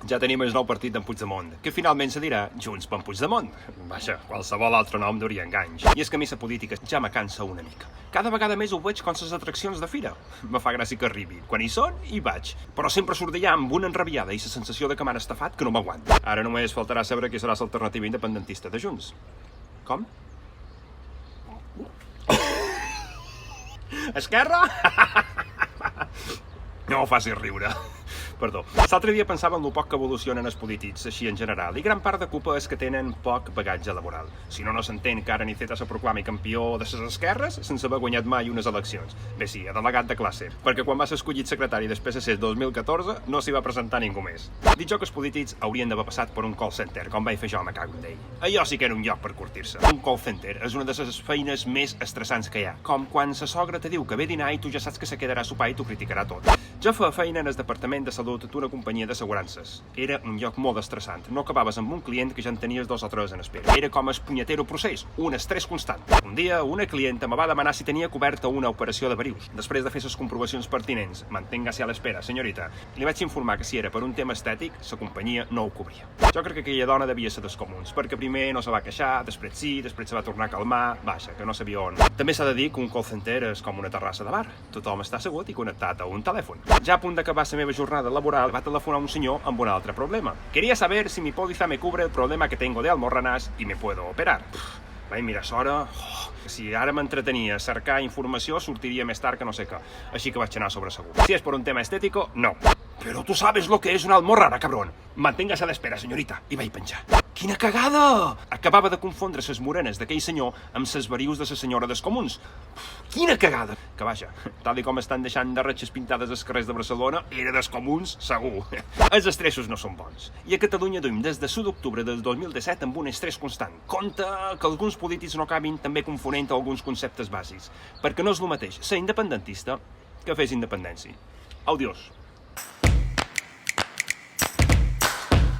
Ja tenim el nou partit d'en Puigdemont, que finalment se dirà Junts per Puigdemont. Vaja, qualsevol altre nom duria enganys. I és que a mi la política ja me cansa una mica. Cada vegada més ho veig com les atraccions de fira. Me fa gràcia que arribi. Quan hi són, hi vaig. Però sempre surt d'allà amb una enrabiada i la sensació de que m'han estafat que no m'aguanta. Ara només faltarà saber qui serà l'alternativa independentista de Junts. Com? Esquerra? No ho facis riure. Perdó. L'altre dia pensava en el poc que evolucionen els polítics, així en general, i gran part de culpa és que tenen poc bagatge laboral. Si no s'entén que ara Niceta se proclami campió de les esquerres sense haver guanyat mai unes eleccions. Bé, sí, a delegat de classe, perquè quan va ser escollit secretari del PSC el 2014 no s'hi va presentar ningú més. Dic jo que els polítics haurien d'haver passat per un call center, com vaig fer jo, me cago en d'ell. Allò sí que era un lloc per curtir-se. Un call center és una de les feines més estressants que hi ha, com quan sa sogra te diu que ve a dinar i tu ja saps que se quedarà a sopar i t'ho criticarà tot. Jo feia feina en el departament de salut d'una companyia d'assegurances. Era un lloc molt estressant. No acabaves amb un client que ja en tenies 2 o 3 en espera. Era com el punyetero procés, un estrès constant. Un dia, una clienta me va demanar si tenia coberta una operació de verius. Després de fer les comprovacions pertinents, manténgase a l'espera, senyorita. Li vaig informar que si era per un tema estètic, la companyia no ho cobria. Jo crec que aquella dona devia ser dels comuns, perquè primer no se va queixar, després sí, després se va tornar a calmar, vaja, que no sabia on. També s'ha de dir que un call center és com una terrassa de bar. Tothom està assegut i connectat a un telèfon. Ja a punt d'acabar la meva jornada laboral, va telefonar un senyor amb un altre problema. Quería saber si mi póliza me cubre el problema que tengo de almorranàs y me puedo operar. Vaig mirar l'hora. Si ara m'entretenia a cercar informació, sortiria més tard que no sé què. Així que vaig anar sobre segur. Si és per un tema estético, no. Pero tú sabes lo que es una almorrana, cabrón. Manténgase a l'espera, senyorita. I vaig penjar. Quina cagada! Acabava de confondre ses morenes d'aquell senyor amb ses verius de la senyora dels comuns. Quina cagada! Que vaja, tal com estan deixant de ratxes pintades als carrers de Barcelona, era dels comuns, segur. Els estressos no són bons. I a Catalunya duim des de l'1 d'octubre del 2017 amb un estrès constant. Compte que alguns polítics no acabin també confonent alguns conceptes bàsics. Perquè no és el mateix ser independentista que fer independència. Adiós.